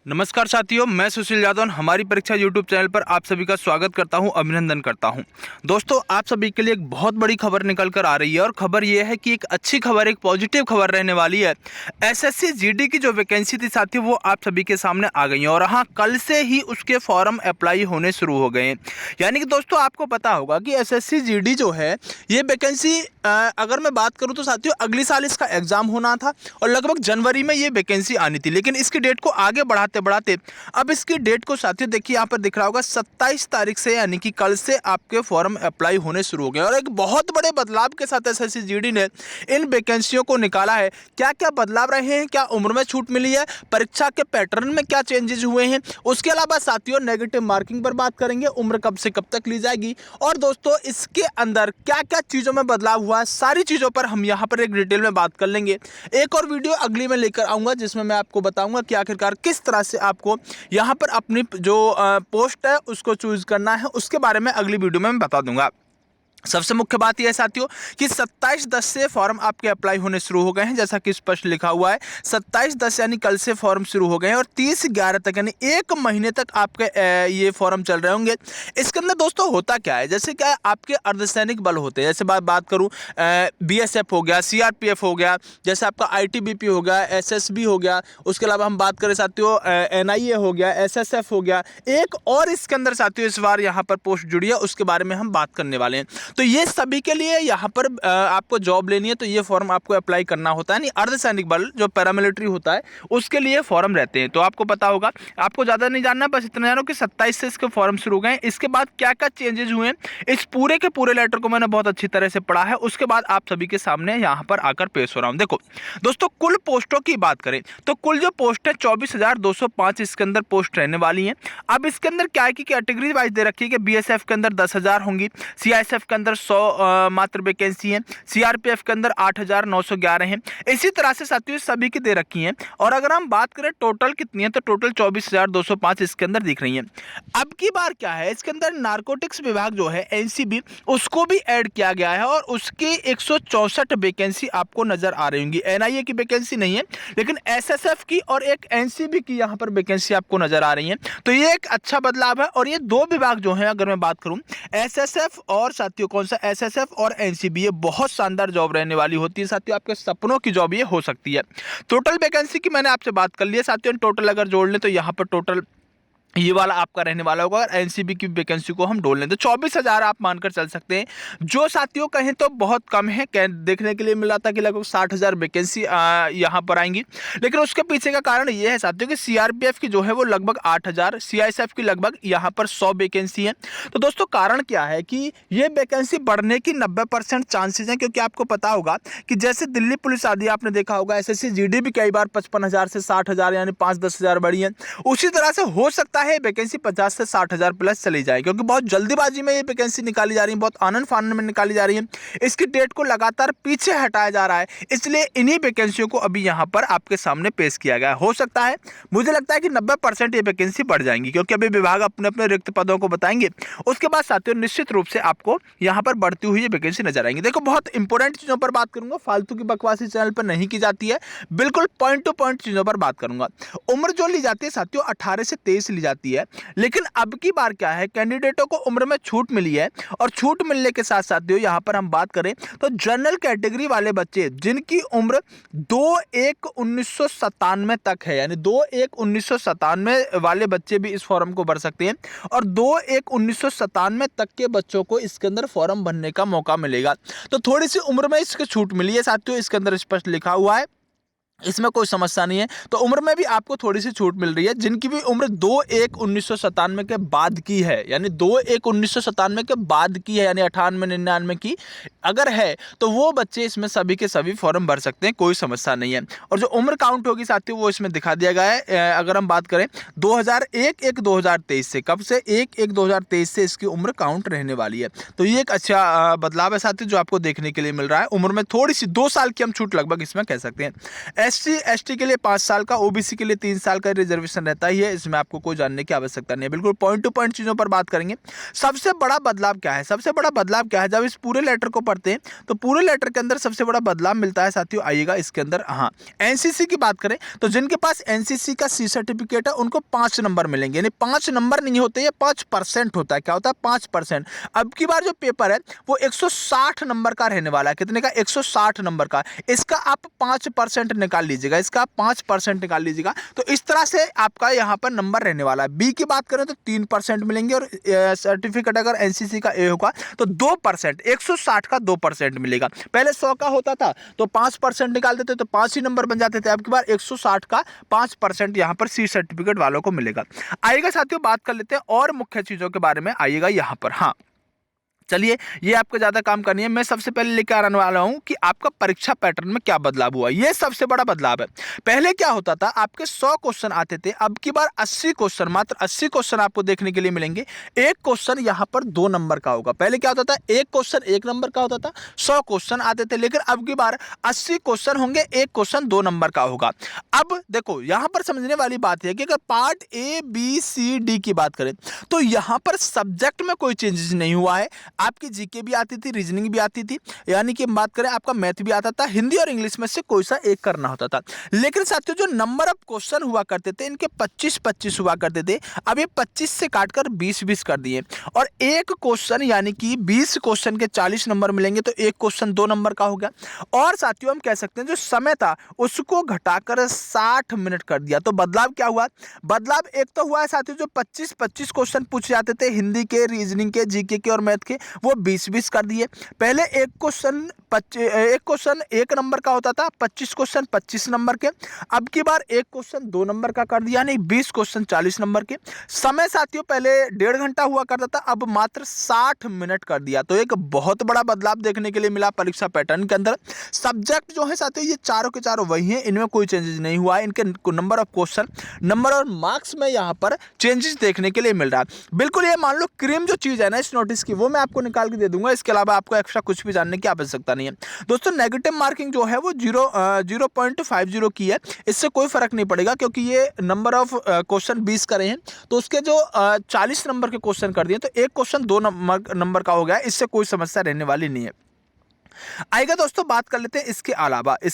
नमस्कार साथियों, मैं सुशील यादव हमारी परीक्षा यूट्यूब चैनल पर आप सभी का स्वागत करता हूं, अभिनंदन करता हूं। दोस्तों, आप सभी के लिए एक बहुत बड़ी खबर निकल कर आ रही है और खबर यह है कि एक अच्छी खबर, एक पॉजिटिव खबर रहने वाली है। एसएससी जीडी की जो वैकेंसी थी साथियों, वो आप सभी के सामने आ गई है और हाँ, कल से ही उसके फॉर्म अप्लाई होने शुरू हो गए हैं। यानी कि दोस्तों, आपको पता होगा कि एसएससी जीडी जो है, ये वैकेंसी अगर मैं बात करूँ तो साथियों, अगले साल इसका एग्जाम होना था और लगभग जनवरी में ये वैकेंसी आनी थी, लेकिन इसकी डेट को आगे बढ़ाते बढ़ाते अब इसकी डेट को साथियों देखिए, यहाँ पर दिख रहा होगा 27 तारीख से, यानी कि कल से आपके फॉर्म अप्लाई होने शुरू हो गए। और एक बहुत बड़े बदलाव के साथ एसएससी जीडी ने इन वैकेंसियों को निकाला है। क्या क्या बदलाव रहे हैं, क्या उम्र में छूट मिली है, परीक्षा के पैटर्न में क्या चेंजेस हुए हैं, उसके अलावा साथियों नेगेटिव मार्किंग पर बात करेंगे, उम्र कब से कब तक ली जाएगी, और दोस्तों इसके अंदर क्या क्या चीज़ों में बदलाव हुआ, सारी चीज़ों पर हम यहाँ पर एक डिटेल में बात कर लेंगे। एक और वीडियो अगली में लेकर आऊँगा जिसमें मैं आपको बताऊँगा कि आखिरकार किस तरह से आपको यहाँ पर अपनी जो पोस्ट है उसको चूज करना है, उसके बारे में अगली वीडियो में मैं बता दूंगा। सबसे मुख्य बात यह है साथियों कि 27/10 से फॉर्म आपके अप्लाई होने शुरू हो गए हैं, जैसा कि स्पष्ट लिखा हुआ है। 27/10 यानी कल से फॉर्म शुरू हो गए हैं और 30/11 तक यानी 1 महीने तक आपके ये फॉर्म चल रहे होंगे। इसके अंदर दोस्तों होता क्या है, जैसे क्या आपके अर्धसैनिक बल होते हैं, जैसे बात करूं बीएसएफ हो गया, सीआरपीएफ हो गया, जैसे आपका आईटीबीपी हो गया, एसएसबी हो गया, उसके अलावा हम बात करें साथियों एनआईए हो गया, एसएसएफ हो गया, एक और इसके अंदर साथियों इस बार यहाँ पर पोस्ट जुड़ी है, उसके बारे में हम बात करने वाले हैं। तो ये सभी के लिए यहाँ पर आपको जॉब लेनी है तो ये फॉर्म आपको अप्लाई करना होता है। नहीं, अर्धसैनिक बल जो पैरामिलिट्री होता है उसके लिए फॉर्म रहते हैं। तो आपको पता होगा, आपको ज़्यादा नहीं जानना, बस इतना जानो कि 27 से इसके फॉर्म शुरू हो गए। इसके बाद क्या क्या चेंजेस हुए, इस पूरे के पूरे लेटर को मैंने बहुत अच्छी तरह से पढ़ा है, उसके बाद आप सभी के सामने यहाँ पर आकर पेश हो रहा हूँ। देखो दोस्तों, कुल पोस्टों की बात करें तो कुल जो पोस्ट है 24,205 इसके अंदर पोस्ट रहने वाली है। अब इसके अंदर क्या है कि कैटेगरी वाइज दे रखी है कि बीएसएफ के अंदर 10,000 होंगी, सीआईएसएफ के अंदर 100 मात्र वैकेंसी है, सीआरपीएफ के अंदर 8,911 हैं। इसी तरह से साथियों सभी की दे रखी हैं। और अगर हम बात करें टोटल कितनी है तो टोटल 24,205 इसके अंदर दिख रही हैं। अब की बार क्या है, इसके अंदर नारकोटिक्स विभाग जो है एनसीबी, उसको भी ऐड किया गया है और उसकी 164 वैकेंसी आपको नजर आ रही होंगी। एनआईए की वैकेंसी नहीं है, लेकिन एसएसएफ की और एक एनसीबी की यहाँ पर वैकेंसी आपको नजर आ रही है। तो ये एक अच्छा बदलाव है। और ये दो विभाग जो है, अगर मैं बात करूं एसएसएफ और साथियों कौन सा एसएसएफ और एनसीबी, ये बहुत शानदार जॉब रहने वाली होती है साथियों, आपके सपनों की जॉब ये हो सकती है। टोटल वैकेंसी की मैंने आपसे बात कर ली है साथियों, टोटल अगर जोड़ लें तो यहाँ पर टोटल ये वाला आपका रहने वाला होगा। और एनसीबी की वैकेंसी को हम जोड़ लें तो 24,000 आप मानकर चल सकते हैं, जो साथियों कहें तो बहुत कम है। देखने के लिए मिला था कि लगभग 60,000 वैकेंसी यहाँ पर आएंगी, लेकिन उसके पीछे का कारण ये है साथियों कि सीआरपीएफ की जो है वो लगभग 8,000, सीआईएसएफ की लगभग यहाँ पर 100 वैकेंसी है। तो दोस्तों कारण क्या है कि ये वैकेंसी बढ़ने की 90% चांसेस हैं, क्योंकि आपको पता होगा कि जैसे दिल्ली पुलिस आदि आपने देखा होगा, एसएससी जीडी भी कई बार 55,000 से 60,000 यानी 5-10,000 बढ़ी है। उसी तरह से हो सकता है वैकेंसी 50 से 60,000 प्लस चली जाए, क्योंकि बहुत जल्दीबाजी में ये वैकेंसी निकाली जा रही है, बहुत आनंद फानन में निकाली जा रही है। इसकी डेट को लगातार पीछे हटाया जा रहा है, इसलिए इन्हीं वैकेंसियों को अभी यहाँ पर आपके सामने पेश किया गया है। हो सकता है, मुझे लगता है कि 90% ये वैकेंसी बढ़ जाएंगी, क्योंकि अभी विभाग अपने अपने रिक्त पदों को बताएंगे। उसके बाद साथियों निश्चित रूप से आपको यहाँ पर बढ़ती हुई वैकेंसी नजर आएंगी। देखो, बहुत इंपॉर्टेंट चीजों पर बात करूंगा, फालतू की बकवासी चैनल पर नहीं की जाती है, बिल्कुल पॉइंट टू पॉइंट चीजों पर बात करूंगा। उम्र जो ली जाती है साथियों 18 से 23 ली जाती है, लेकिन अब की बार क्या है, कैंडिडेटों को उम्र में छूट मिली है। और छूट मिलने के साथ साथियों यहाँ पर हम बात करें तो जनरल कैटेगरी वाले बच्चे जिनकी उम्र 2/1/1997 तक है, यानी 2/1/1997 वाले बच्चे भी इस फॉर्म को भर सकते हैं और 2/1/1997 तक के बच्चों को इसके अंदर फॉर्म भरने का मौका मिलेगा। तो थोड़ी सी उम्र में इसकी छूट मिली है साथियों, इसके अंदर स्पष्ट लिखा हुआ है, इसमें कोई समस्या नहीं है। तो उम्र में भी आपको थोड़ी सी छूट मिल रही है। जिनकी भी उम्र 2/1/1997 के बाद की है, यानी 2/1/1997 के बाद की है, यानी 98-99 की अगर है, तो वो बच्चे इसमें सभी के सभी फॉर्म भर सकते हैं, कोई समस्या नहीं है। और जो उम्र काउंट होगी साथियों वो इसमें दिखा दिया गया है। अगर हम बात करें 2001-1-2023 से, कब से 1-1-2023 से इसकी उम्र काउंट रहने वाली है। तो ये एक अच्छा बदलाव है साथियों जो आपको देखने के लिए मिल रहा है। उम्र में थोड़ी सी 2 साल की हम छूट लगभग इसमें कह सकते हैं। SC ST के लिए 5 साल का, OBC के लिए 3 साल का रिजर्वेशन रहता ही है, इसमें आपको कोई जानने की आवश्यकता नहीं है। बिल्कुल पॉइंट टू पॉइंट चीज़ों पर बात करेंगे। सबसे बड़ा बदलाव क्या है? सबसे बड़ा बदलाव क्या है? जब इस पूरे लेटर को पढ़ते हैं तो पूरे लेटर के अंदर सबसे बड़ा बदलाव मिलता है साथियों, आइएगा इसके अंदर। हाँ, NCC की बात करें तो जिनके पास NCC का C सर्टिफिकेट है उनको 5 नंबर मिलेंगे, यानी 5 नंबर नहीं होते, ये 5% होता है। क्या होता है? 5%। अब की बार जो पेपर है वो 160 नंबर का रहने वाला है। कितने का? 160 नंबर का। इसका आप 5% निकाल लीजिएगा, इसका 5% निकाल लीजिएगा। तो इस तरह से आपका यहाँ पर नंबर रहने वाला है। B की बात करें तो 3% मिलेंगे, और सर्टिफिकेट अगर NCC का A होगा तो 2%, 160 का 2% मिलेगा। पहले 100 का होता था तो 5% निकाल देते तो 5 ही नंबर बन जाते थे। अब की बार 160 का 5% यहाँ पर C सर्टिफिकेट वालों को मिलेगा। आइएगा साथियों, बात कर लेते हैं और मुख्य चीजों के बारे में। आइएगा यहाँ पर। हाँ, चलिए, ये आपको ज्यादा काम करनी है। मैं सबसे पहले लेकर आने वाला हूं कि आपका परीक्षा पैटर्न में क्या बदलाव हुआ। ये सबसे बड़ा बदलाव है। पहले क्या होता था, आपके 100 क्वेश्चन आते थे, अब की बार 80 क्वेश्चन, मात्र 80 क्वेश्चन आपको देखने के लिए मिलेंगे। एक क्वेश्चन यहां पर 2 नंबर का होगा। पहले क्या होता था, एक क्वेश्चन 1 नंबर का होता था, 100 क्वेश्चन आते थे, लेकिन अब की बार 80 क्वेश्चन होंगे, एक क्वेश्चन 2 नंबर का होगा। अब देखो, यहां पर समझने वाली बात है कि अगर part A B C D की बात करें तो यहां पर सब्जेक्ट में कोई चेंजेस नहीं हुआ है। आपकी जीके भी आती थी, रीजनिंग भी आती थी, यानी कि बात करें आपका मैथ भी आता था, हिंदी और इंग्लिश में से कोई सा एक करना होता था। लेकिन साथियों, जो नंबर ऑफ क्वेश्चन हुआ करते थे इनके 25-25 हुआ करते थे, अब ये 25 से काटकर 20-20 कर दिए। और एक क्वेश्चन यानी कि 20 क्वेश्चन के 40 नंबर मिलेंगे, तो एक क्वेश्चन 2 नंबर का हो गया। और साथियों, हम कह सकते हैं जो समय था उसको घटाकर 60 मिनट कर दिया। तो बदलाव क्या हुआ? बदलाव एक तो हुआ है साथियों, जो 25-25 क्वेश्चन पूछे जाते थे हिंदी के, रीजनिंग के, जीके के और मैथ के, वो 20-20 कर दिए। पहले एक क्वेश्चन 1 नंबर का होता था, 25 क्वेश्चन 25 नंबर के। अब की बार एक क्वेश्चन 2 नंबर का कर दिया, नहीं 20 क्वेश्चन 40 नंबर के। समय साथियों पहले 1.5 घंटा हुआ करता था, अब मात्र 60 मिनट कर दिया। तो एक बहुत बड़ा बदलाव देखने के लिए मिला परीक्षा पैटर्न के अंदर। सब्जेक्ट जो है साथियों, ये चारों के चारों वही हैं, इनमें कोई चेंजेस नहीं हुआ है। इनके नंबर ऑफ क्वेश्चन, नंबर और मार्क्स में यहाँ पर चेंजेस देखने के लिए मिल रहा है। बिल्कुल ये मान लो क्रीम जो चीज है ना इस नोटिस की, वो मैं आपको निकाल के दे दूंगा। इसके अलावा आपको एक्स्ट्रा कुछ भी जानने की आवश्यकता नहीं है। दोस्तों, नेगेटिव मार्किंग जो है वो 0.50 की है। इससे कोई फर्क नहीं पड़ेगा, क्योंकि ये नंबर ऑफ क्वेश्चन 20 करे हैं, तो उसके जो 40 नंबर के क्वेश्चन कर दिए, तो एक क्वेश्चन 2 नंबर का हो गया। इससे कोई समस्या रहने वाली नहीं है। आएगा दोस्तों, बात कर लेते हैं इसके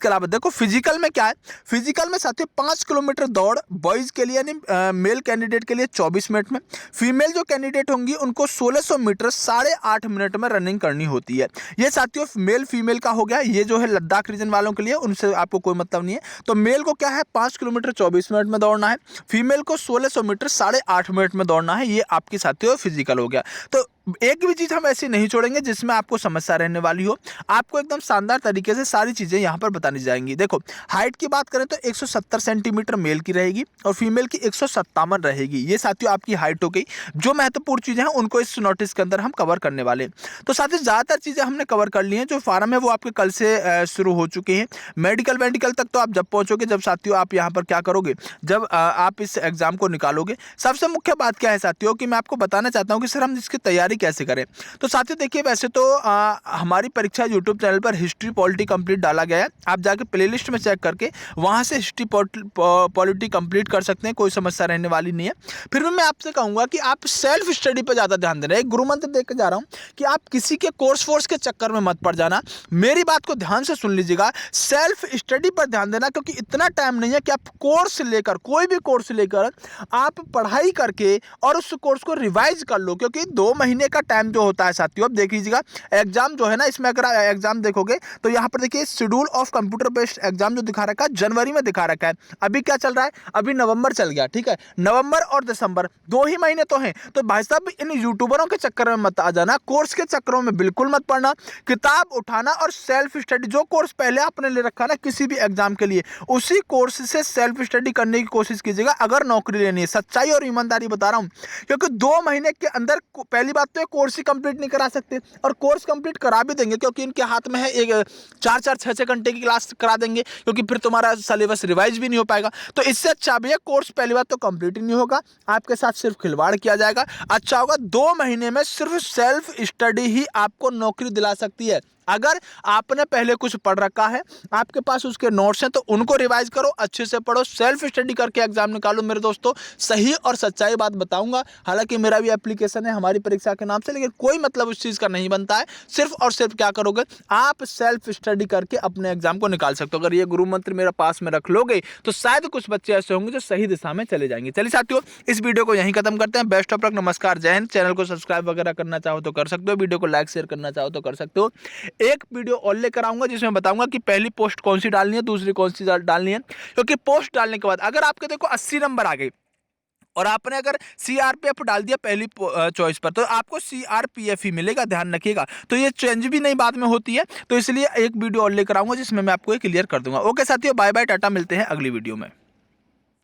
अलावा देखो फिजिकल में क्या है। फिजिकल में साथियों 5 किलोमीटर दौड़ बॉयज के लिए, यानी मेल कैंडिडेट के लिए 24 मिनट में। फीमेल जो कैंडिडेट होंगी उनको 1600 मीटर 8.5 मिनट में रनिंग करनी होती है। ये साथियों मेल फीमेल का हो गया। ये जो है लद्दाख रीजन वालों के लिए, उनसे आपको कोई मतलब नहीं है। तो मेल को क्या है, 5 किलोमीटर 24 मिनट में दौड़ना है, फीमेल को 1600 मीटर 8.5 मिनट में दौड़ना है। ये आपकी साथियों फिजिकल हो गया। तो एक भी चीज हम ऐसी नहीं छोड़ेंगे जिसमें आपको समस्या रहने वाली हो। आपको एकदम शानदार तरीके से सारी चीजें यहाँ पर बतानी जाएंगी। देखो, हाइट की बात करें तो 170 सेंटीमीटर मेल की रहेगी और फीमेल की 157 रहेगी। ये साथियों आपकी हाइट हो गई। जो महत्वपूर्ण चीजें हैं उनको इस नोटिस के अंदर हम कवर करने वाले हैं। तो साथियों ज्यादातर चीजें हमने कवर कर ली हैं। जो फार्म है वो आपके कल से शुरू हो चुके हैं। मेडिकल तक तो आप जब पहुंचोगे, जब साथियों आप यहाँ पर क्या करोगे, जब आप इस एग्जाम को निकालोगे। सबसे मुख्य बात क्या है साथियों, कि मैं आपको बताना चाहता हूँ कि सर हम इसकी तैयारी कैसे करें। तो साथियों देखिए, वैसे तो हमारी परीक्षा यूट्यूब चैनल पर हिस्ट्री पॉलिटी कंप्लीट डाला गया है। आप जाके प्लेलिस्ट में चेक करके वहां से हिस्ट्री पॉलिटी कंप्लीट कर सकते हैं, कोई समस्या रहने वाली नहीं है। फिर भी मैं आपसे कहूंगा कि आप सेल्फ स्टडी पर ज्यादा ध्यान देना। एक गुरु मंत्र देख के जा रहा हूं कि आप किसी के कोर्स फोर्स के चक्कर में मत पड़ जाना। मेरी बात को ध्यान से सुन लीजिएगा, सेल्फ स्टडी पर ध्यान देना, क्योंकि इतना टाइम नहीं है कि आप कोर्स लेकर, कोई भी कोर्स लेकर आप पढ़ाई करके और उस कोर्स को रिवाइज कर लो। क्योंकि 2 महीने का टाइम जो होता है साथियों, अब देख लीजिएगा एग्जाम जो है ना, इसमें अगर एग्जाम देखोगे तो यहाँ पर देखिए schedule of computer based exam जो दिखा रखा है, जनवरी में दिखा रखा है। अभी क्या चल रहा है, अभी नवंबर चल गया, ठीक है। नवंबर और दिसंबर 2 ही महीने तो हैं। तो भाई साहब इन यूट्यूबरों के चक्कर में मत आ जाना, कोर्स के चक्करों में बिल्कुल मत पड़ना। किताब उठाना और सेल्फ स्टडी, जो कोर्स पहले आपने ले रखा ना किसी भी एग्जाम के लिए, उसी कोर्स से सेल्फ स्टडी करने की कोशिश कीजिएगा अगर नौकरी लेनी है। सच्चाई और ईमानदारी बता रहा हूं, क्योंकि 2 महीने के अंदर पहली बात तो कोर्स ही कंप्लीट नहीं करा सकते, और कोर्स कंप्लीट करा भी देंगे क्योंकि इनके हाथ में है एक 4-4, 6-6 घंटे की क्लास करा देंगे, क्योंकि फिर तुम्हारा सिलेबस रिवाइज भी नहीं हो पाएगा। तो इससे अच्छा भैया कोर्स पहली बात तो कंप्लीट ही नहीं होगा, आपके साथ सिर्फ खिलवाड़ किया जाएगा। अच्छा होगा 2 महीने में सिर्फ सेल्फ स्टडी ही आपको नौकरी दिला सकती है। अगर आपने पहले कुछ पढ़ रखा है, आपके पास उसके नोट्स हैं, तो उनको रिवाइज करो, अच्छे से पढ़ो, सेल्फ स्टडी करके एग्जाम निकालो मेरे दोस्तों। सही और सच्चाई बात बताऊंगा। हालांकि मेरा भी एप्लीकेशन है हमारी परीक्षा के नाम से, लेकिन कोई मतलब उस चीज़ का नहीं बनता है। सिर्फ और सिर्फ क्या करोगे, आप सेल्फ स्टडी करके अपने एग्जाम को निकाल सकते हो। अगर ये गुरु मंत्र मेरा पास में रख लोगे तो शायद कुछ बच्चे ऐसे होंगे जो सही दिशा में चले जाएंगे। चलिए साथियों, इस वीडियो को यहीं खत्म करते हैं। बेस्ट ऑफ लक, नमस्कार, जय हिंद। चैनल को सब्सक्राइब वगैरह करना चाहो तो कर सकते हो, वीडियो को लाइक शेयर करना चाहो तो कर सकते हो। एक वीडियो और लेकर आऊंगा जिसमें बताऊंगा कि पहली पोस्ट कौन सी डालनी है, दूसरी कौन सी डालनी है। क्योंकि पोस्ट डालने के बाद अगर आपके देखो 80 नंबर आ गए और आपने अगर सीआरपीएफ डाल दिया पहली चॉइस पर, तो आपको सीआरपीएफ ही मिलेगा, ध्यान रखिएगा। तो ये चेंज भी नहीं बाद में होती है, तो इसलिए एक वीडियो और लेकर आऊंगा जिसमें मैं आपको क्लियर कर दूंगा। ओके साथियों, बाय बाय, टाटा, मिलते हैं अगली वीडियो में।